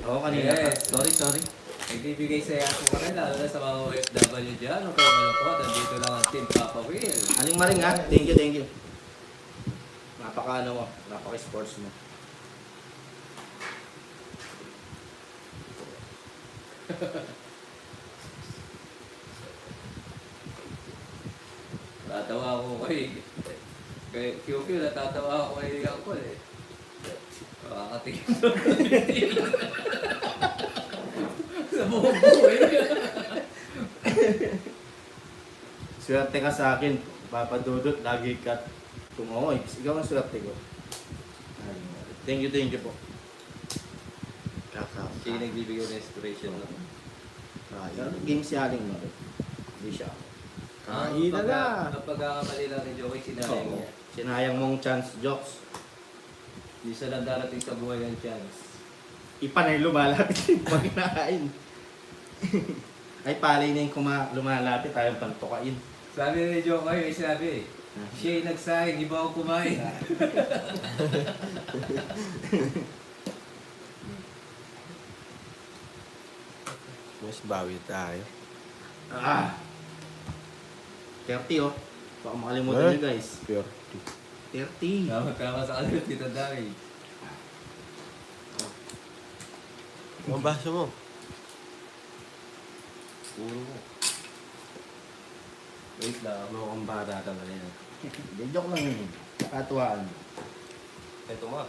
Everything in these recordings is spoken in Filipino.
Oo, kanina. Yes. Sorry. Nagbibigay saya ako kanila, lalo na sa mga OFW dyan. Huwag kayong malungkot. Nandito lang ang Team Papa Will. Aling Maring ha. Thank you. Napaka mo. Napaka-sports mo. Natatawa ako kay QQ. Natatawa ako kay Uncle eh. Makakatingin sa buong buhay. Swerte ka sa akin. Papadudot. Lagi ka tumawa. Ikaw ang swerte ko. Aling Maring. Thank you po. Siya yung nagbibigay ng inspiration. No? Game si Aling Maring. Hindi siya. Kahina na. Ang pagkakamali lang ni Joey, sinayang niya. Sinayang mong chance, Jokes. Hindi siya lang darating sa buhay ng chance. Ipanay lumalapit yung pagkinain. Ay, palay na yung lumalapit, tayong pantukain. Sabi ni Joey, may sinabi siya yung nagsayang, di ba ako kumain? Mas bawi tayo. 30 oh. Baka makalimutan nyo guys. Pure. 30. Tama sa kanila, Tita Dari. Mabasa mo. Puro mo. Wait lang. Mukhang bata talaga yan. Hindi, joke lang yun. Nakatuwaan. Ito nga.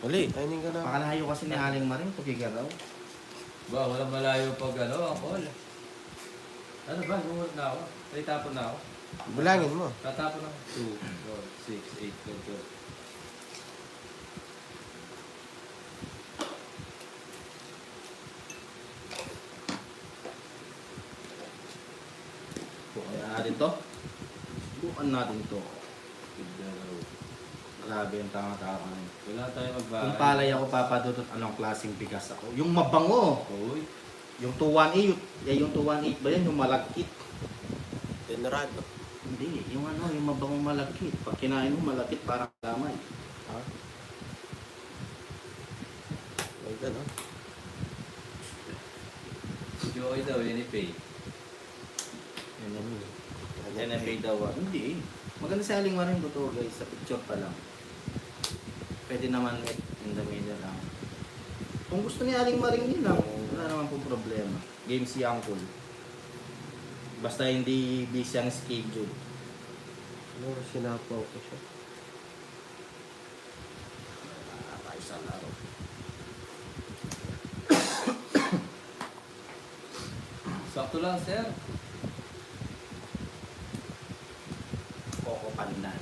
Uli, kainin ka na. Pakalayo kasi ni Aling Maring, tukigaraw. Ba, walang malayo pag ako. Ano ba? Gumulot na ako. Ay, tapon na ako. Bilangin mo. Tatapon ako. 2, 4, 6, 8, 12. Bukan natin to. Grabe yung tanga-tanga. Wala tayong magbahay. Kung palay ako papadudot, anong klaseng bigas ako? Yung mabango. Uy. Yung 218. Yung 218 ba yan? Yung malagkit. Tenerado. Hindi. Yung yung mabangong malagkit. Pag kinain mo malagkit, parang damay. Ha? Ay, gano'n. Si Joey daw, yun i-pay. Yan ang pay daw. Hindi. Maganda sa Aling Maring totoo guys. Sa picture pa lang. Pwede naman in the middle lang. Kung gusto ni Aling Maring yun lang, wala naman pong problema. Game si Uncle. Basta hindi busy ang schedule. Ano, sinapaw ko siya. Tayo sa laro. Sakto lang, sir. Coco Pandan.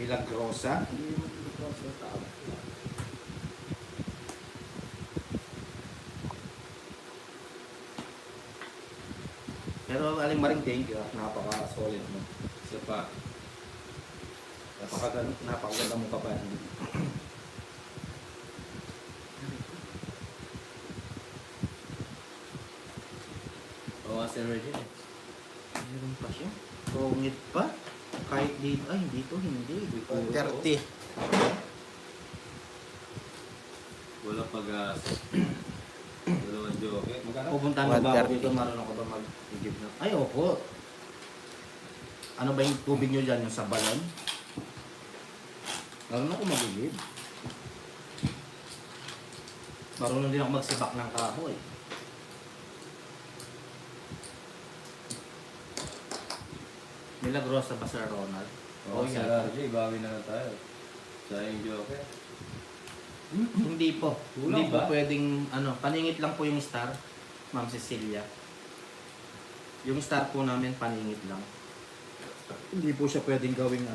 Milagrosa. Hindi mo Milagrosa tawag. Pero Aling Maring, thank you. Napaka-solid mo. Isa pa. Napakaganda mo pa. Oo, Sir Regine. Meron pa siya. Pungit pa. Kahit dito. Ay, dito hindi. 30. Wala pag-asa. Dalawang joke. Magkano? Pupuntahan mo ba ako 130. dito? Marunong ka ba mag-igib na? Ay, opo. Ano ba yung tubig nyo dyan? Yung sa balon? Marunong ko mag-igib. Marunong din ako magsibak ng kahoy. Milagrosa ba Sir Ronald? Oo, Sir yan. RJ, bawi na lang tayo. Sayang joke. Hindi po. Kulang Hindi po ba? pwedeng, paningit lang po yung star, Ma'am Cecilia. Yung star po namin, paningit lang. Hindi po siya pwedeng gawing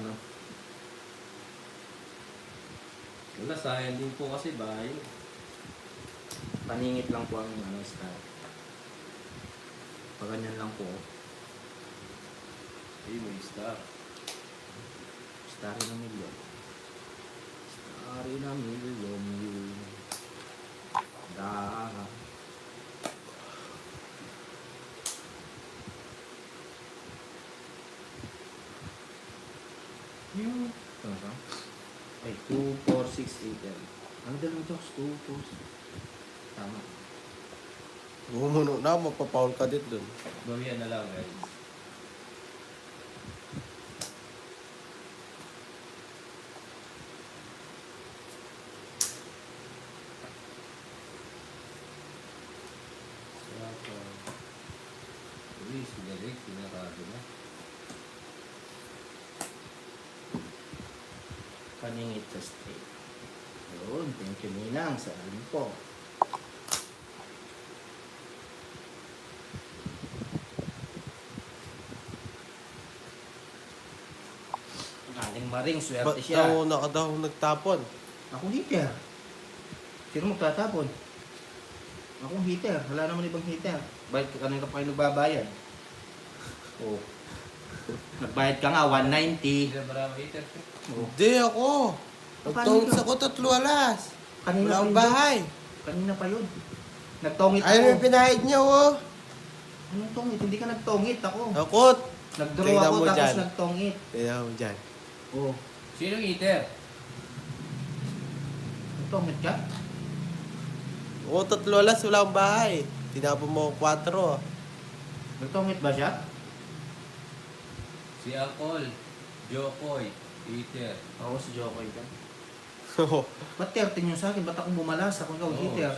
Wala, sayang din po kasi bahay. paningit lang po ang star. Pag ganyan lang po. Ay, may star. Star in a million. Star in a million yun. Daha. Yung... Ay, 2, 4, 6, 8, 10. Ang dalawang jokes, 2 post. Tama. Bumuno na, mapapaul ka din dun. Bawian na lang, guys. Saka, uy, sigalig, pinarado na. Paningit sa straight. Yun, thank you Ninang sa alim po. Aling maring, Ba't swerte siya. daw nagtapon? Akong hitter. Sino magtatapon? Akong hitter. Wala naman ibang hitter. Bayad ka kanina pa kayo nagbabayad. Oh. Nagbayad ka nga, 190. Hindi na marami hater. Oh. Hindi ako. Nagtungit Paano ako 3 alas. Kanina Wala pa akong yun. bahay. Kanina pa yun. Nagtongit Ayun ako. yung pinahid niya, oh. Anong tongit? Hindi ka nagtongit ako. Akot. Nagdraw Tingnan ako mo tapos dyan. nagtongit. Tingnan mo dyan. Oh. Sinong hater? Nagtongit ka? Oo, 3 alas, wala akong bahay. Tinapon mo 4. Nagtongit ba siya? Si Angkol, Jokoy, hater. Ako si Jokoy ka. Ba't 13 yung sa akin? Ba't akong bumalas? Ako ikaw, hitter.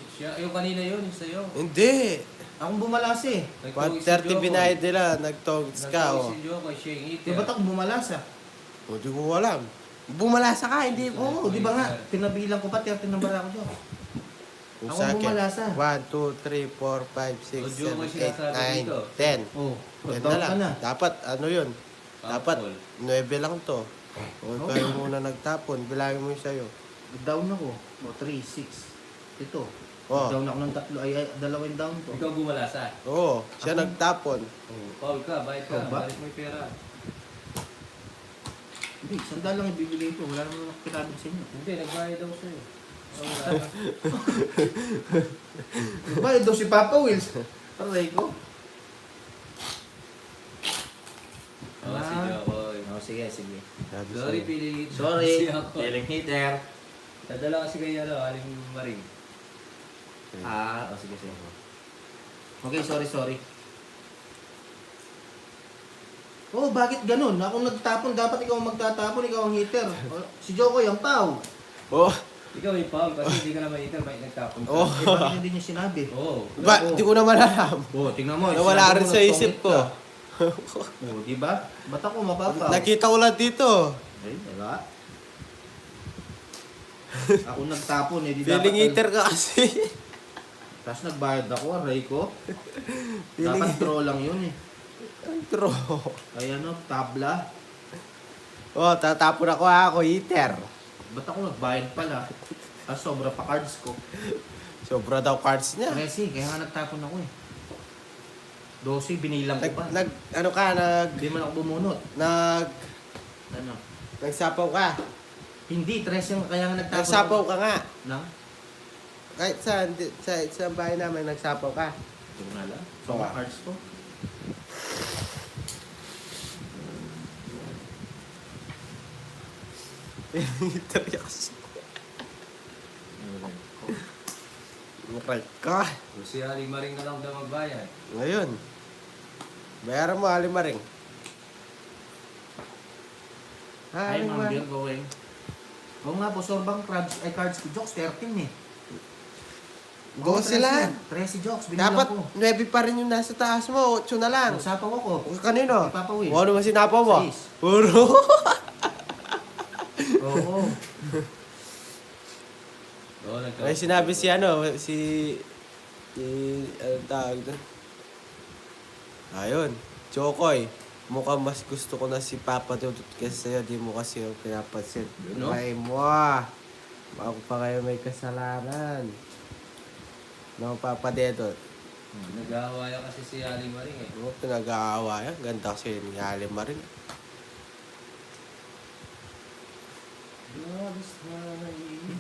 Siya, yung kanina yun, yung sa'yo. Hindi. Akong bumalas eh. 130 binahid nila, nagtongits ka, oh. Si Jokoy, siya yung hater. Di ba't akong bumalas ah? O, di ko alam. Bumalasa ka, hindi ko. Oo, di ba nga? Tinabilang ko pa, 13 number ako dyan. Kung Ako sa akin, bumalasa. 1, 2, 3, 4, 5, 6, O, Diyo, may 7, 8, sinasabi dito. 9, 10. Oo. Yan Down na ka lang. na. Dapat, ano yun? Dapat, Angkol. 9 lang to. O, kayo muna nagtapon. Bilangin mo yung sa'yo. Down ako. O, 3, 6. Ito. Oh. Down ako ng 3. Ay, dalawang down ko. Ikaw bumalasa. Oo, siya Ako? nagtapon. Oh, Paul ka, bayad ka, Ikaw ba? balik mo yung pera. Hindi, sandal lang ibibigay ko. Wala naman ako kinabig sa inyo. Hindi, nagbayad daw sa'yo. Bayad daw si Papa Wills. Aray ko. Oh, si Jokoy. Oh, sige, sige. Sabi Sorry, sa'yo. pili. Sorry. Si Angkol. Feeling hitter. Dadala kasi kayo, Aling Maring. Ah, oh, sige, sige. Okay, sorry. Oh, bakit ganun? Ako nagtapon, dapat ikaw ang magtatapon, ikaw ang hitter. Oh, si Jokoy ang pau. Oh, Ikaw yung Paul, kasi hindi ka naman hater, may nagtapon ka. Oh. Eh, bakit hindi niya sinabi? Oo. ba, di ko naman alam. Oh, tingnan mo. Nawala sinabi rin mo, sa nagtongit isip ko. ka. Oh, di ba? Ba't ako mapapaw? Nakita ko lang dito. Ay, wala. Ako nagtapon eh. Di Feeling dapat- eater ka kasi. Tapos nagbayad ako, aray ko. Feeling Dapat draw lang yun eh. Ang true. Kaya ano, tabla. Oh, tatapon ako eater. Ba't ako nagbayad pala? Tapos sobra pa cards ko. Sobra daw cards niya. Presi, kaya nga nagtapon ako eh. 12, binilang ko pa. Hindi man ako bumunot. Ano? Nagsapaw ka. Hindi, 13 yung kaya nga nagtapon Nagsapaw ka nga. Nang? Kahit sa bahay namin, nagsapaw ka. Hindi ko na alam. Sobra Oo. cards ko. Eater kasi. Mukhang ka. Si Aling Maring na lang daw magbayad. Ngayon. Bayaran mo, Alimaring. Ay, Aling mga Maring. beer going. Oo nga po, sorbang cards ko. Jokes, 13 eh. Go sila. 13 jokes, binilang Dapat ko. 9 pa rin yung nasa taas mo. 8 na lang. Nagsapaw ako. Kanino? Si Papa Will. O ano ba sinapaw mo? 6. Puro. Oo. Oo, May sinabi si ano, ano tawag doon? Ayun, Chokoy. Mukhang mas gusto ko na si Papa Dudut kasi sa'yo, di mo kasi yung pinapansin. No? Ay mo ah. Ako pa kayo may kasalanan. No, Papa Dudut. Nag-aawayan kasi si Aling Maring eh. Ano pinag-aawa yan? Ganda kasi ni Halima rin.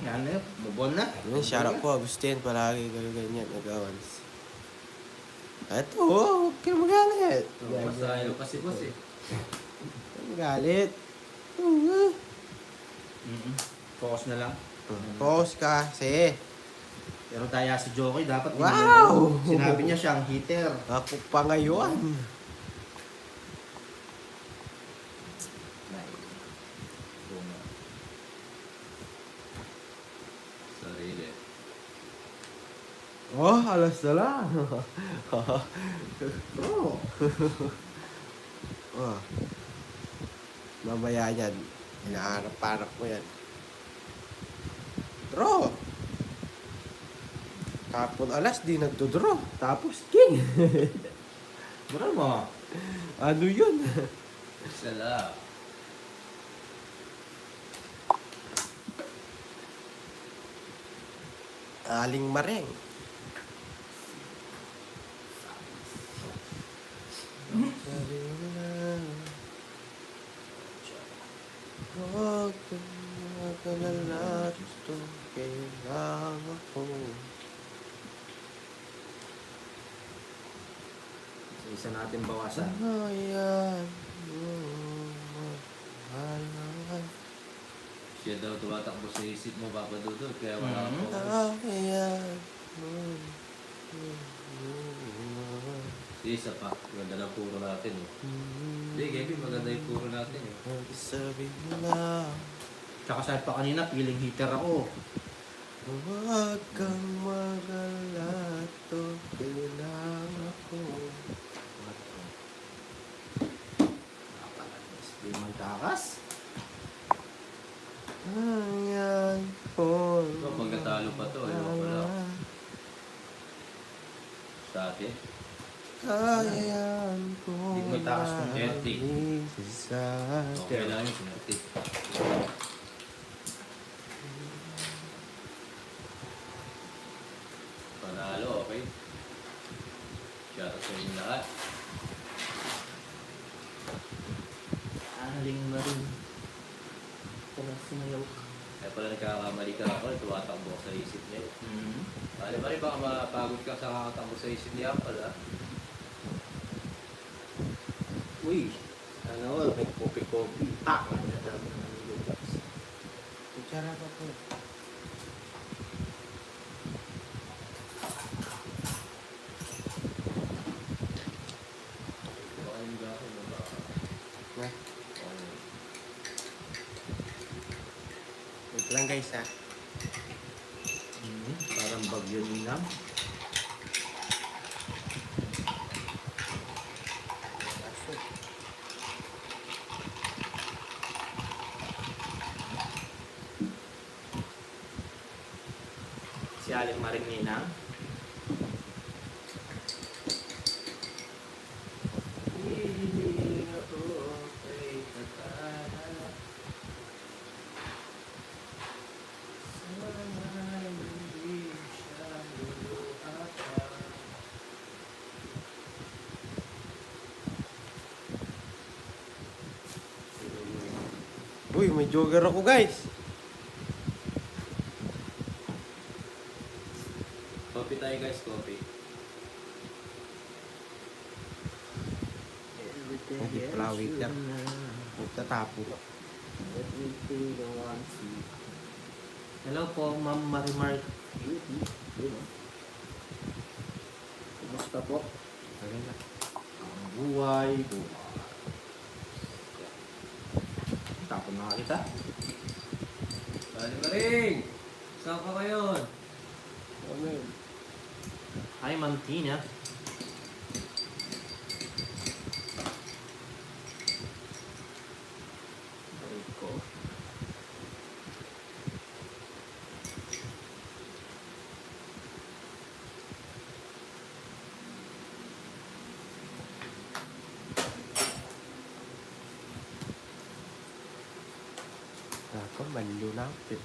Yan na, bubon na. Yun, shout out po, Agustin. Palagi kayo ganyan, nag-awans. Eto, huwag kayo magalit. Masayo kasi boss eh. Magalit. Focus na lang. Pause kasi. Pero taya si Jokoy, dapat Wow! sinabi niya siyang hitter. Ako pa ngayon. Sarili. Oh, alas na lang. Bro, Oh. Mamaya yan. Inaarap-arap mo yan. Draw. Tapon alas, di nagdodraw. Tapos king. bro mo. Ano yun? Isa lang. Aling mareng. Huwag kang mag-alala, gusto kailangan ko. Isa natin bawasan. Ayan mo, mahal. Siya daw tumatakbo sa isip mo, Papa Dudut. Kaya wala Mhm. kang focus. Ayan mo. Si isa pa. Ganda ng puro natin eh. Hindi, Kevin, maganda yung puro natin eh. Sabi lang, Tsaka sabi pa kanina, feeling hitter ako. huwag kang mag-alala, to kailangan ko. Hindi magtakas. Ayan po. Ito, pag natalo pa to, ewan ko lang. Sa atin. Ayan ko. Hindi mo itaas kung empty. Okay lang yun, sinati. Panalo, okay? Shoutout sa inyo lahat. Aling na rin. Kaya sumayaw. Kaya pala nagkakamali ka ako, tumatakbo ako sa isip niya. Mhm. Bali ba rin baka mapagod ka sa kakatakbo sa isip niya pala. Uy, ano, may kopi-kopi. Tak! Kutsara pa po. Baka yung gako mo ba? Nga. Wait lang guys ha. Mhm. Parang bagyo nilang. Si Aling Maring Ninang. Uy, may jogger ako guys. Coffee tayo guys, coffee. Nag-plawit lang. Magtatapo. Hello po, Ma'am Marimar. Kumusta po? Okay na. Ang buhay. Tapon na nga kita. Bali Maring! Saan ka ngayon? Amen. Hi, Ma'am Tina. Aray ko. Ako, manlo na ako.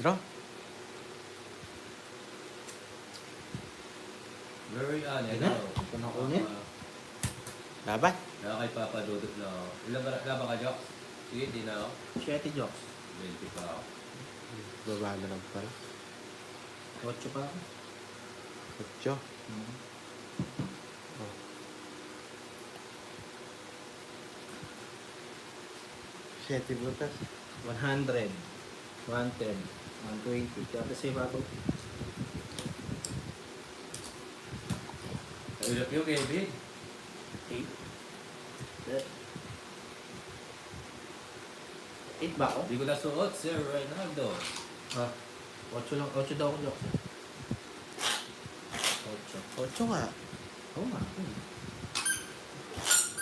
Draw. Very Ayun na. Ito na kunin. Laban. Kaya kay Papa Dudut na ako. Ilan ba ka, Jox? Sige, di na ako. 7 jokes. 20 pa ako. Baba na lang pala. 8 pa ako. 8. Siyete butas. 100, 110, 120. Kaya kasi bago. Hirap yung Kevin. 8. 8 ba ako? Hindi ko nasuot, Sir Reynaldo. Ha? 8 lang. 8 daw ako, Dok. 8. 8 nga. Oo nga.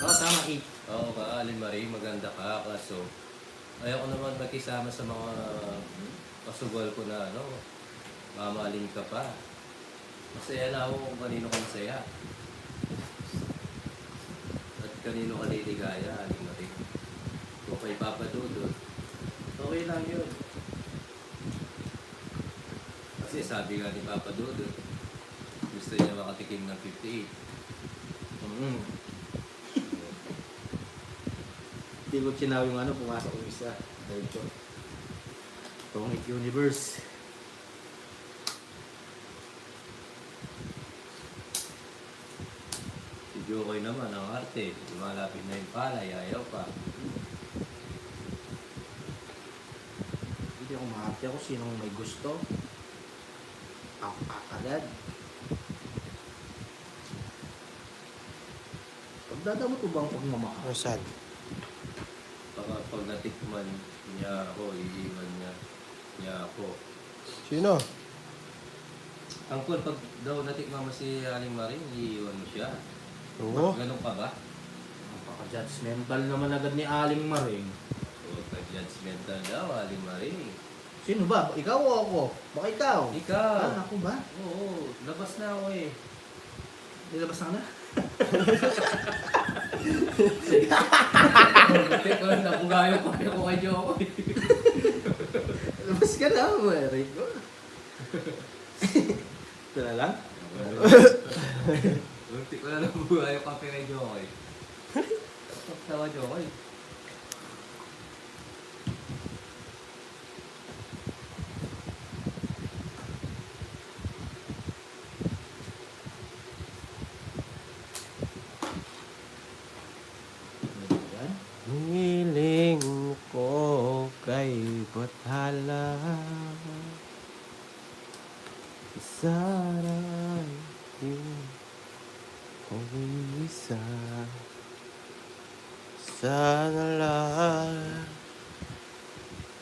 Oo, tama. 8. Oo ka, Alin Marie, maganda ka. Kaso, ayaw ko naman magkisama sa mga kasubal ko na mamaling ka pa. Masaya na ako kung kanino ka masaya. At kanino ka liligaya, Alin Marie. Kung kay Papa Dudut, okay lang yun. Kasi sabi nga ni Papa Dudut, gusto niya makatikim ng 58. Hindi ko sinabi yung pumasok yung isa. Dahil ko. Tongit Universe. Si Jokoy naman, ang arte. Lumalapit na yung palay, ayaw pa. Hindi ako mahati ako sinong may gusto. Ako agad. Pagdadamot ko bang pagmamahal? Ano saan? Pag natikman niya ako, iiwan niya ako. Sino? Angkol, pag daw natikman mo si Aling Maring, iiwan mo siya. Oo. Ganun ka ba? Napaka-judgmental naman agad ni Aling Maring. O, pag-judgmental daw, Aling Maring. Sino ba? Ikaw o ako? Baka ikaw? Ikaw! Ah, ako ba? Oo, labas na ako eh. Nilabas na ka na? Teka, nabugayo pa ako kay Jokoy. Labas ka na, Maring ko. Ito na lang? Unti ko na nabugayo kape kay Jokoy. Tawa Jokoy. Yan. Hiling ko kay Bathala. Saray kung isa. Sana lang.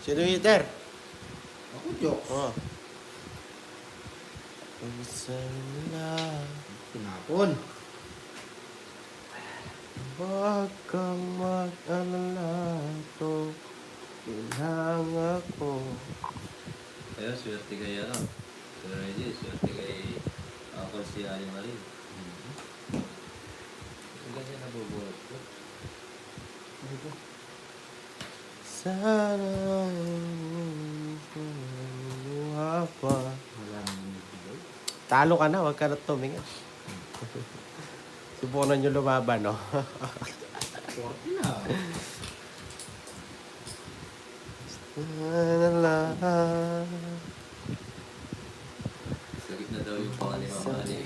Sino hitter? Ako, jokes. Oh. Kung sana lang. Tinapon. Huwag kang mag-alala to. Ilang ako. Kaya swerte kay Sir Reggie, swerte kay Uncle si Aling Maring. Ang ganda nabubuhat ko. Sana luha pa. Wala nang nabibigay. Talo ka na, huwag ka na tumingin. Subukan nyo lumaban, no? 40 na. Sana lang. Sagit na daw yung pangalan ni Mama Ali.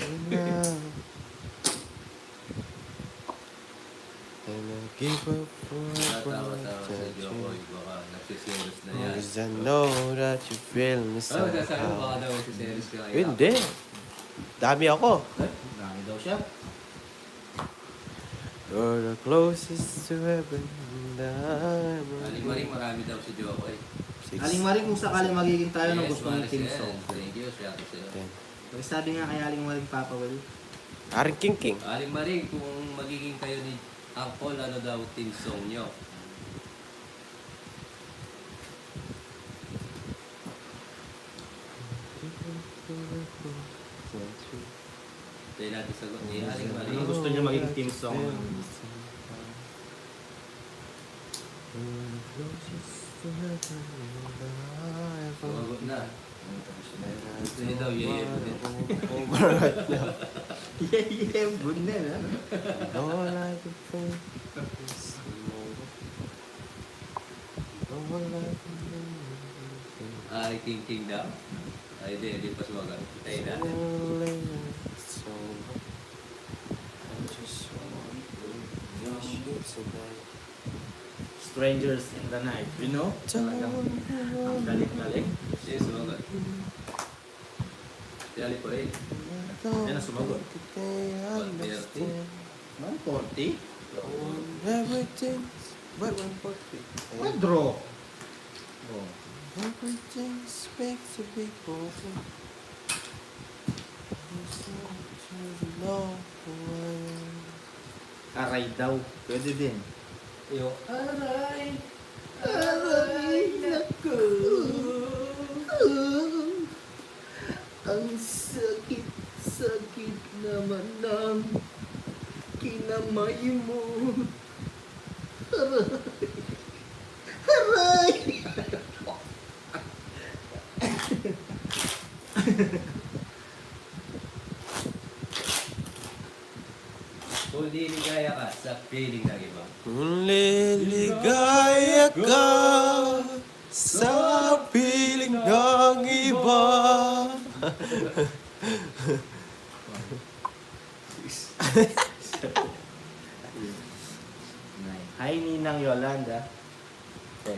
And I give up for Natawa-tawa sa Jokoy, baka nagsiselos na yan. Cause I know that you feel me Ano sasabi mo baka somehow. daw nagsiselos ka kaya? Hindi. Dami ako. Dami daw siya. You're the closest to heaven that Aling Maring marami daw si Jokoy. Aling Maring, kung sakali magiging tayo ng gusto ng Maris, team yes. song. Thank you, shout out sa'yo. Sabi nga kay Aling Maring, Papa Will, Aring King King. Aling Maring, kung magiging kayo ni Angkol, ano daw team song nyo? Tayo natin sagot ni Aling Maring. ano gusto niya maging team song? Sumagot na. Gusto niya daw, yeah, yeah. Yeah, good na yan. All I can think is all I can think. Aling King King daw. Ay, hindi pa sumagal. Tayo na. So, I just want to wish you tonight. Strangers in the night. You know? Talagang ang galing-galing. Sige, sumagal. Tiyali pa rin. Yan ang sumagot. 140? Everything. But 140. What draw? Oh. Everything makes a big moment. Aray daw. Pwede din. Yung aray. Aray naku. Ang sakit naman ng kinamay mo. Aray. Aray. Kung liligaya ka sa feeling ng iba. Kung liligaya ka sa piling ng iba. Hi, Ninang Yolanda. 10.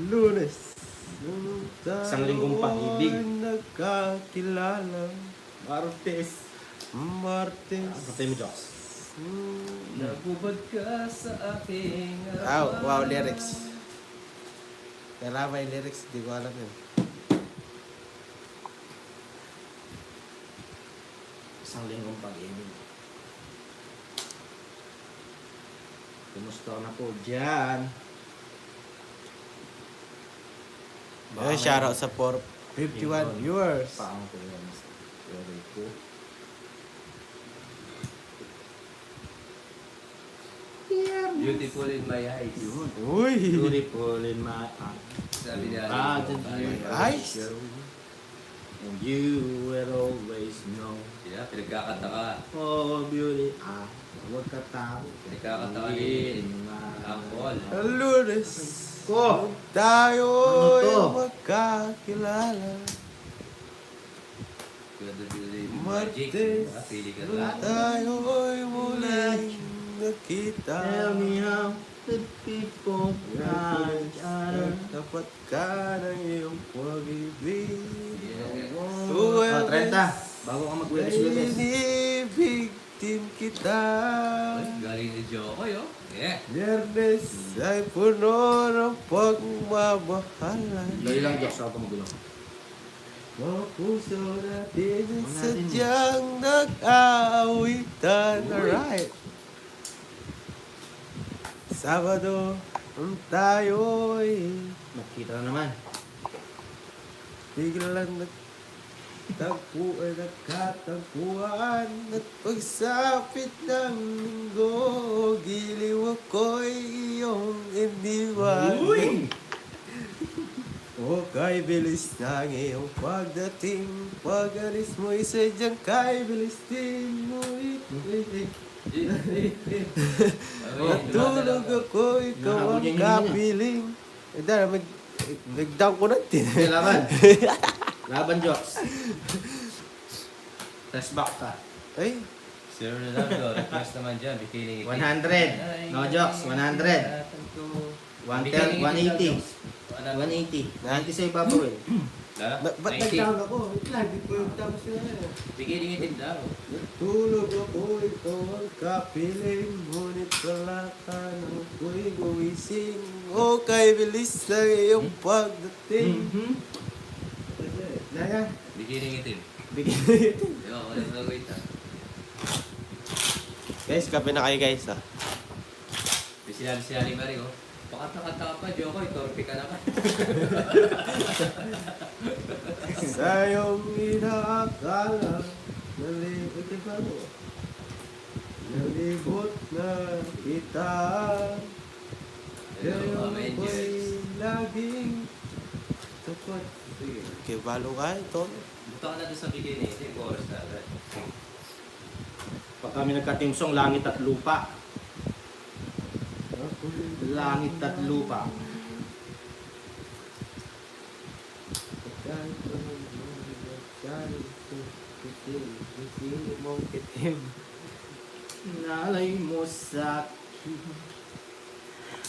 Lunes. Isang linggong pag-ibig. Nagkakilala. Martes. Martes. Patay mo, Jox. Nagubad ka sa aking Wow, lyrics. Kailangan may lyrics, di ko alam yun. Isang linggong pag-ibig. Kumusta na po dyan? Shoutout sa 451 viewers. Paano ko yan? Sorry po. Beautiful in my eyes. Yun. Uy! Beautiful in my eyes. Sabi niya. Eyes? And you will always know. Yeah, pinagkakanta ka. Oh, beauty. Huwag ka tao. Pinagkakanta ka ni Angkol. Lunes. Ko! Tayo Ano to? magkakilala. Ganda din yung Martes. magic. Pili ka lang. Tayo'y muling nakita. Tell me how the people got each other. Tapat ka ng iyong pag-ibig. Yeah. Oh, 30. Bago ka mag-Webes. Inibigtim kita. Ay, galing ni Jokoy, oh. Yeah. Biyernes ay puno ng pagmamahalan. Dali lang, Jox. Ako magulo. Mga puso natin ay sadyang nag-aawitan. Alright. Sabado, tayo'y Magkita na naman. biglang nagkatagpuan at pagsapit ng linggo, giliw ako'y iyong iniwan. Uy! O kay bilis ng iyong pagdating, pag-alis mo'y sadyang kay bilis din mo'y natulog ako, ikaw ang kapiling. Dahil nag-down ko natin. Okay, laban. Laban, Jox. Test back ka. Ay, Sir Ronaldo, request naman dyan. Bikini. 100. No, Jox. 100. 110, 180. 180. 90 sa ibabaw eh. ba't nag-down ako? Wait lang, di ko yung tapos na yun. Bikini itim daw. Natulog ako, ikaw ang kapiling, ngunit wala ka nang ako'y gumising. O kay bilis ng iyong pagdating. Naya, Bikini itim. bigyan Yo, wala na wait ah. Guys, kape na kayo guys ah. May sinabi Marie, oh. Pakata-kata ka pa, Jokoy. Torpe ka na ka. Sa iyong inaakala, nalibot na kita. Ngayon ko'y laging tapat. Okay, balo ka ito. Buta ka na doon sa bikini. Ito yung chorus na agad. Pag kami nagka-team song, langit at lupa. Ako Langit at lupa. Nalay mo sa akin.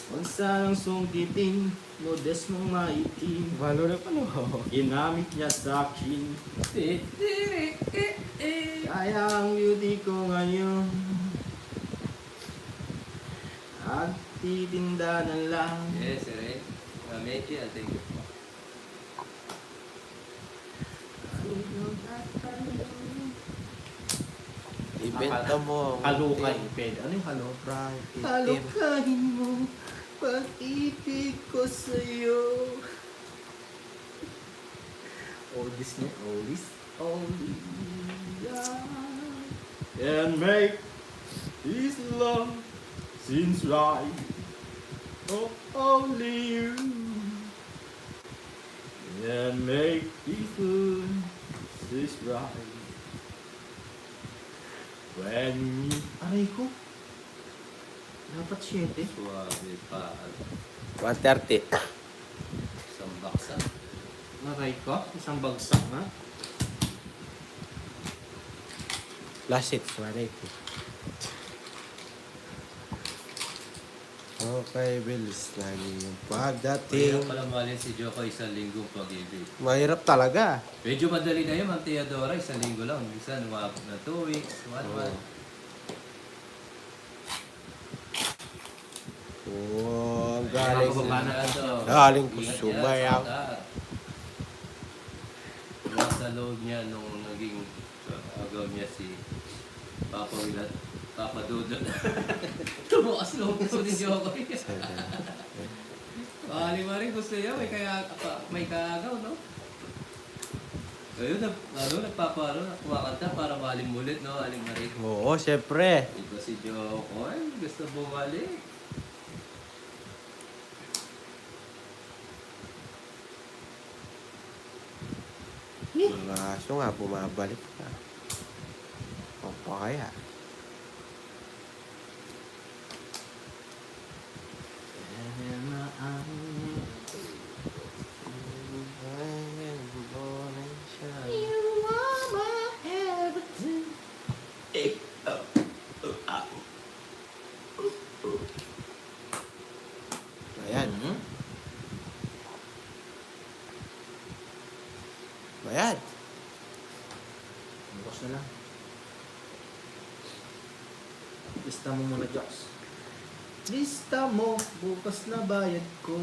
Huwag sanang sungkitin, modes mong maitim. Malo na pala. Ginamit niya sa akin. Kaya ang beauty ko ngayon at titinda na lang. Yes, sir. Medyo, thank you po. Ibenta mo. Halukay, pwede. Ano yung halo? Bright itim. Halukayin mo pag-ibig ko sa'yo. Oldies niya, oldies. And make this love seems right. Oh, only you. And make this love seems right. When you... Aray ko. Dapat 7. Suwabe pa. 130. Isang baksa. Aray ko. Isang bagsak na. Last hit, 180. Okay, bilis na yung pagdating. Kaya pala mahalin si Joko isang linggong pag-ibig. Mahirap talaga. Medyo madali na yun, Ma'am Teodora, isang linggo lang. Minsan, umabot na 2 weeks, 1 month. Oh, ang Galing. galing. Galing ko sumayaw. Nasa loob niya nung naging agaw niya si Papa Will at Papa Dodo. Tumukas loob ko din Joko. Mali gusto niya, may kaagaw, no? Ayun, kumakanta para mahalin ulit, no? Aling Marie. Oo, syempre. Ito si Joko, gusto bumalik. Mga aso nga, bumabalik na. O pa kaya? Ayan. Ayan. Bukas na lang. Lista mo muna, Joks. Lista mo, bukas na bayad ko.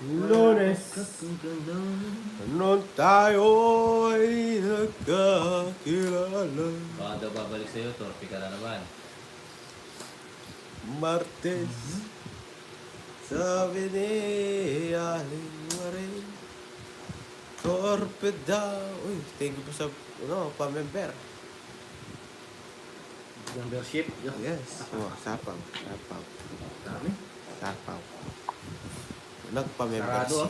Lunes. Kasing ganda. Nung tayo'y nagkakilala. Baka daw babalik sa'yo, torpe ka na naman. Martes. Sabi ni Aling Marie. Torpe daw. Uy, thank you po sa pa-member. Membership. Yes. Oh, sapaw. Sapaw. Dami. Sapaw. Nagpa-member Sarado,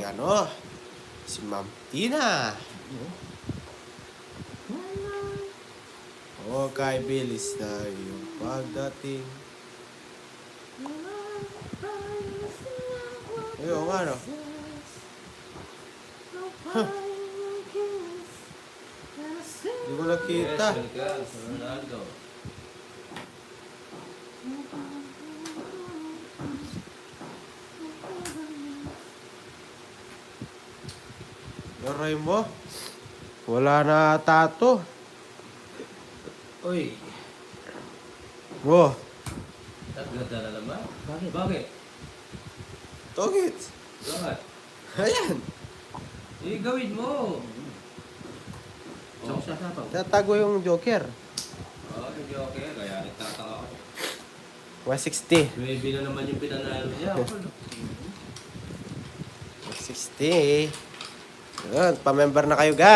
si si Ma'am Tina. Okay, bilis na yung pagdating. Ayun nga, no? Hindi ko nakita. Yes, welcome, Sir Ronaldo. Aray mo. Wala na tato. Uy. Oh, At ganda na naman. Bakit? Bakit? togit. Bakit? Ayan. Gawin mo. Saan siya sapaw? Tatago yung Joker. Hindi okay. Kaya nagtataka ako. 160. Maybe na naman yung pinanalo niya. 160. Yun, pa-member na kayo, guys.